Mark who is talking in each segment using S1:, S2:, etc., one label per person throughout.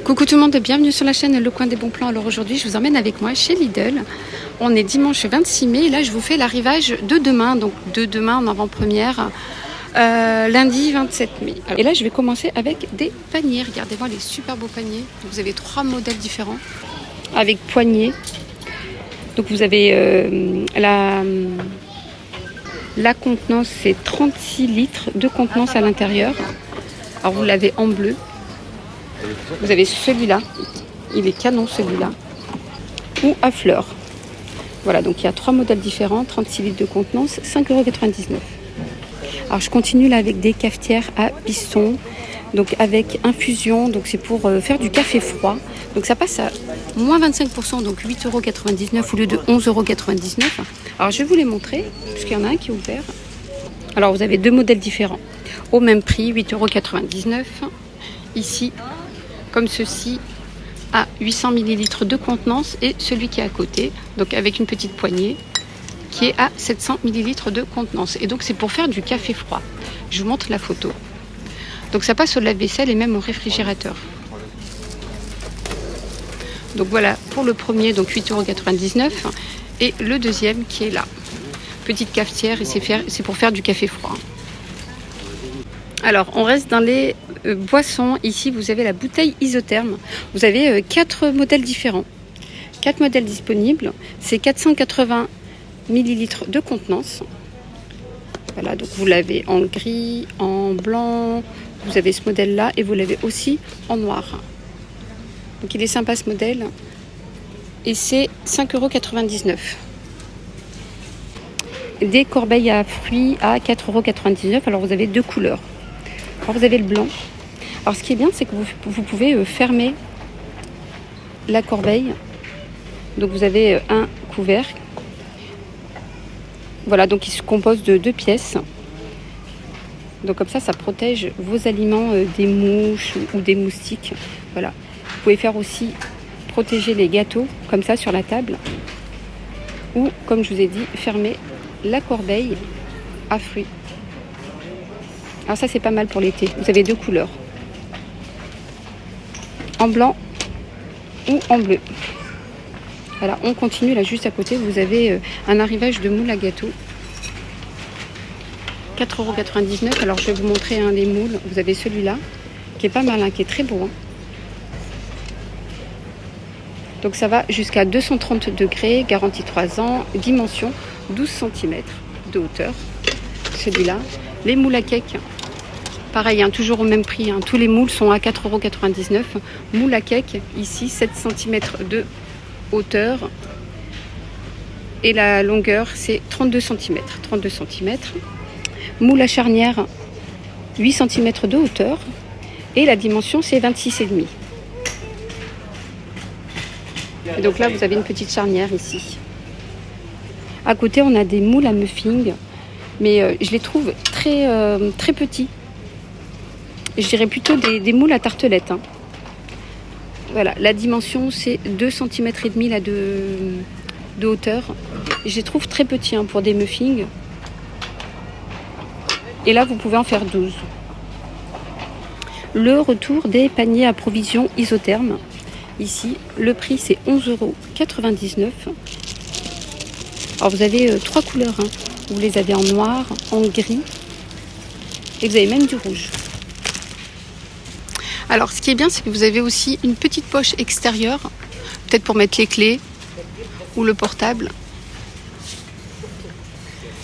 S1: Coucou tout le monde, bienvenue sur la chaîne Le Coin des Bons Plans. Alors aujourd'hui je vous emmène avec moi chez Lidl. On est dimanche 26 mai et là je vous fais l'arrivage de demain, donc de demain en avant-première, lundi 27 mai. Et là je vais commencer avec des paniers, regardez-moi les super beaux paniers. Vous avez 3 modèles différents avec poignée. Donc vous avez la contenance, c'est 36 litres de contenance à l'intérieur. Alors vous l'avez en bleu. Vous avez celui-là, il est canon celui-là, ou à fleurs. Voilà, donc il y a 3 modèles différents, 36 litres de contenance, 5,99 €. Alors je continue là avec des cafetières à piston, donc avec infusion, donc c'est pour faire du café froid. Donc ça passe à moins 25%, donc 8,99 € au lieu de 11,99 €. Alors je vais vous les montrer, puisqu'il y en a un qui est ouvert. Alors vous avez 2 modèles différents, au même prix, 8,99 €. Ici, comme ceci, à 800 ml de contenance, et celui qui est à côté, donc avec une petite poignée, qui est à 700 ml de contenance. Et donc c'est pour faire du café froid. Je vous montre la photo. Donc ça passe au lave-vaisselle et même au réfrigérateur. Donc voilà pour le premier, donc 8,99 €, et le deuxième qui est là. Petite cafetière, et c'est pour faire du café froid. Alors on reste dans les boissons. Ici vous avez la bouteille isotherme. Vous avez 4 modèles différents. 4 modèles disponibles. C'est 480 ml de contenance. Voilà, donc vous l'avez en gris, en blanc. Vous avez ce modèle là et vous l'avez aussi en noir. Donc il est sympa ce modèle. Et c'est 5,99 €. Des corbeilles à fruits à 4,99 €. Alors vous avez 2 couleurs. Alors vous avez le blanc. Alors ce qui est bien, c'est que vous pouvez fermer la corbeille. Donc vous avez un couvercle. Voilà, donc il se compose de 2 pièces. Donc comme ça protège vos aliments des mouches ou des moustiques. Voilà. Vous pouvez faire aussi protéger les gâteaux comme ça sur la table. Ou, comme je vous ai dit, fermer la corbeille à fruits. Alors ça c'est pas mal pour l'été. Vous avez 2 couleurs. En blanc ou en bleu. Voilà, on continue là juste à côté. Vous avez un arrivage de moules à gâteau. 4,99 €. Alors je vais vous montrer les moules. Vous avez celui-là qui est pas mal, qui est très beau. Donc ça va jusqu'à 230 degrés, garantie 3 ans, dimension 12 cm de hauteur. Celui-là. Les moules à cake. Pareil, toujours au même prix. Tous les moules sont à 4,99 €. Moule à cake, ici, 7 cm de hauteur. Et la longueur, c'est 32 cm. 32 cm. Moule à charnière, 8 cm de hauteur. Et la dimension, c'est 26,5 €. Et donc là, vous avez une petite charnière ici. À côté, on a des moules à muffins. Mais je les trouve très, très petits. Je dirais plutôt des moules à tartelettes. Voilà, la dimension c'est 2,5 cm là de hauteur. Je les trouve très petits pour des muffins. Et là vous pouvez en faire 12. Le retour des paniers à provisions isothermes. Ici, le prix c'est 11,99 €. Alors vous avez 3 couleurs. Vous les avez en noir, en gris. Et vous avez même du rouge. Alors, ce qui est bien, c'est que vous avez aussi une petite poche extérieure, peut-être pour mettre les clés ou le portable.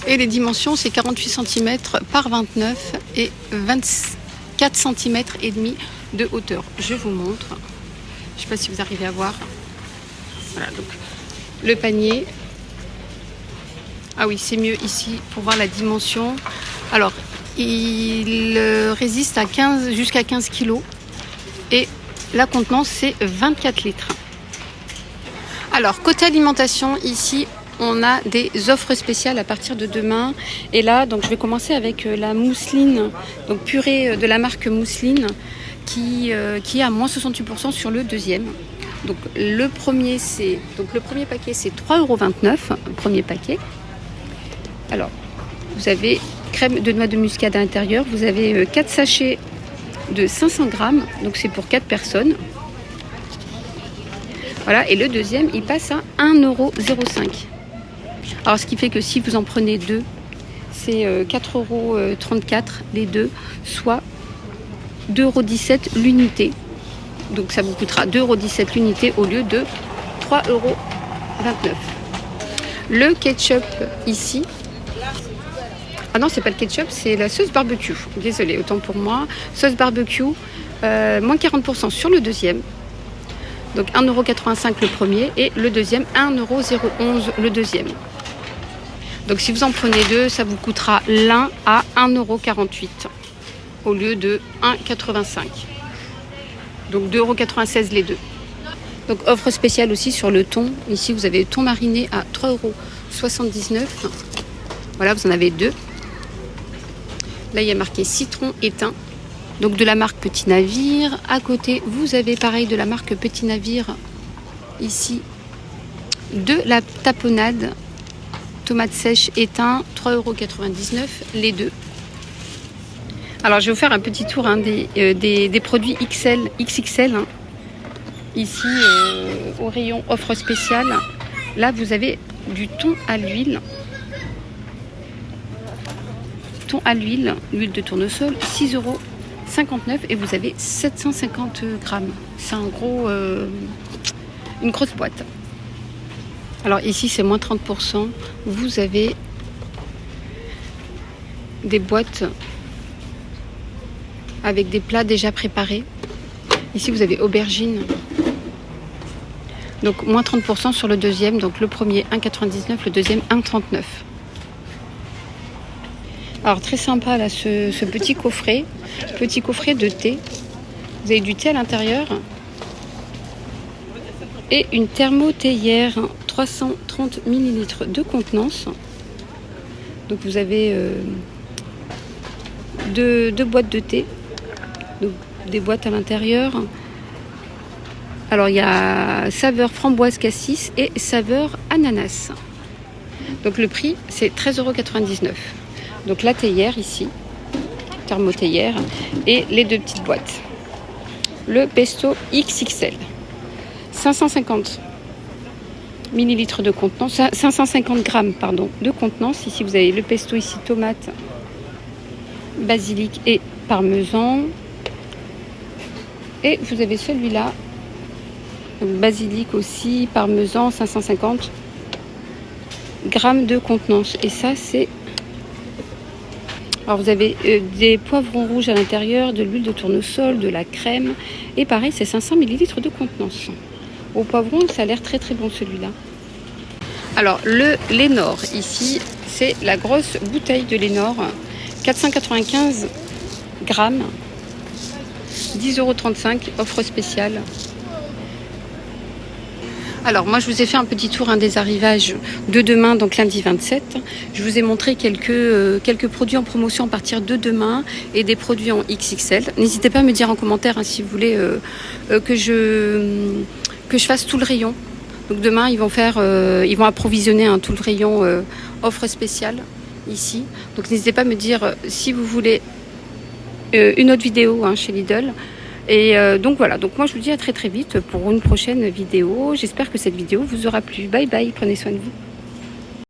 S1: Et les dimensions, c'est 48 cm par 29 et 24 cm et demi de hauteur. Je vous montre. Je ne sais pas si vous arrivez à voir. Voilà, donc le panier. Ah oui, c'est mieux ici pour voir la dimension. Alors, il résiste jusqu'à 15 kg. Et la contenance, c'est 24 litres. Alors, côté alimentation, ici, on a des offres spéciales à partir de demain. Et là, donc, je vais commencer avec la mousseline, donc purée de la marque Mousseline, qui est à moins 68% sur le deuxième. Donc, le premier paquet, c'est 3,29 €, le premier paquet. Alors, vous avez crème de noix de muscade à l'intérieur. Vous avez 4 sachets de 500 grammes, donc c'est pour 4 personnes. Voilà, et le deuxième, il passe à 1,05 €. Alors, ce qui fait que si vous en prenez deux, c'est 4,34 € les deux, soit 2,17 € l'unité. Donc, ça vous coûtera 2,17 € l'unité au lieu de 3,29 €. Le ketchup ici, ah non, c'est pas le ketchup, c'est la sauce barbecue. Désolée, autant pour moi. Sauce barbecue, moins 40% sur le deuxième. Donc 1,85 € le premier et le deuxième 1,011 € le deuxième. Donc si vous en prenez deux, ça vous coûtera l'un à 1,48 € au lieu de 1,85 €. Donc 2,96 € les deux. Donc offre spéciale aussi sur le thon. Ici vous avez le thon mariné à 3,79 €. Voilà, vous en avez deux. Là il y a marqué citron éteint. Donc de la marque Petit Navire. À côté, vous avez pareil de la marque Petit Navire. Ici, de la tapenade. Tomate sèche éteint, 3,99 € les deux. Alors je vais vous faire un petit tour des produits XXL. Hein. Ici, au rayon offre spéciale. Là, vous avez du thon à l'huile. Thon à l'huile, l'huile de tournesol, 6,59 € et vous avez 750 grammes. C'est une grosse boîte. Alors ici c'est moins 30%. Vous avez des boîtes avec des plats déjà préparés. Ici vous avez aubergine. Donc moins 30% sur le deuxième. Donc le premier 1,99 €, le deuxième 1,39 €. Alors très sympa là ce petit coffret de thé. Vous avez du thé à l'intérieur et une thermothéière 330 ml de contenance. Donc vous avez deux boîtes de thé, donc des boîtes à l'intérieur. Alors il y a saveur framboise cassis et saveur ananas. Donc le prix c'est 13,99 €. Donc la théière ici, thermothéière, et les deux petites boîtes. Le pesto XXL, 550 millilitres de contenance, 550 grammes pardon, de contenance. Ici vous avez le pesto, ici tomate, basilic et parmesan. Et vous avez celui-là, basilic aussi, parmesan, 550 grammes de contenance. Et ça c'est... Alors vous avez des poivrons rouges à l'intérieur, de l'huile de tournesol, de la crème. Et pareil, c'est 500 ml de contenance. Au poivron, ça a l'air très très bon celui-là. Alors le Lénor, ici, c'est la grosse bouteille de Lénor. 495 grammes. 10,35 €, offre spéciale. Alors moi je vous ai fait un petit tour des arrivages de demain, donc lundi 27. Je vous ai montré quelques produits en promotion à partir de demain et des produits en XXL. N'hésitez pas à me dire en commentaire si vous voulez que je fasse tout le rayon. Donc demain ils vont approvisionner tout le rayon offre spéciale ici. Donc n'hésitez pas à me dire si vous voulez une autre vidéo chez Lidl. Et donc voilà, donc moi je vous dis à très très vite pour une prochaine vidéo. J'espère que cette vidéo vous aura plu. Bye bye, prenez soin de vous.